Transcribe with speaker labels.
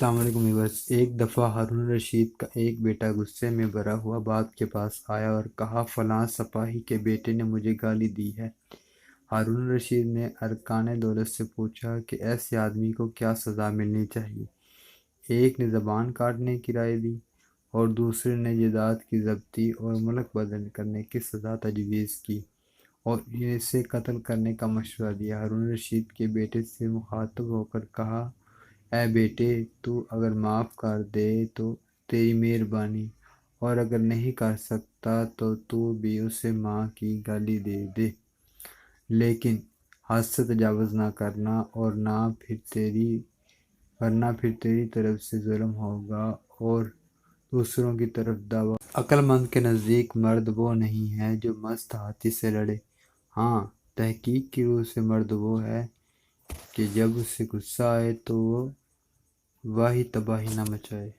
Speaker 1: السلام علیکم ویورز۔ ایک دفعہ ہارون الرشید کا ایک بیٹا غصے میں بھرا ہوا باپ کے پاس آیا اور کہا، فلاں سپاہی کے بیٹے نے مجھے گالی دی ہے۔ ہارون الرشید نے ارکان دولت سے پوچھا کہ ایسے آدمی کو کیا سزا ملنی چاہیے۔ ایک نے زبان کاٹنے کی رائے دی اور دوسرے نے جائیداد کی ضبطی اور ملک بدل کرنے کی سزا تجویز کی اور اسے قتل کرنے کا مشورہ دیا۔ ہارون الرشید کے بیٹے سے مخاطب ہو کر کہا، اے بیٹے، تو اگر معاف کر دے تو تیری مہربانی، اور اگر نہیں کر سکتا تو بھی اسے ماں کی گالی دے دے، لیکن حد سے تجاوز نہ کرنا ورنہ پھر تیری طرف سے ظلم ہوگا اور دوسروں کی طرف دعویٰ۔ عقل مند کے نزدیک مرد وہ نہیں ہے جو مست ہاتھی سے لڑے، ہاں تحقیق کی روح سے مرد وہ ہے کہ جب اسے غصہ آئے تو وہ واہی تباہی نہ مچائے۔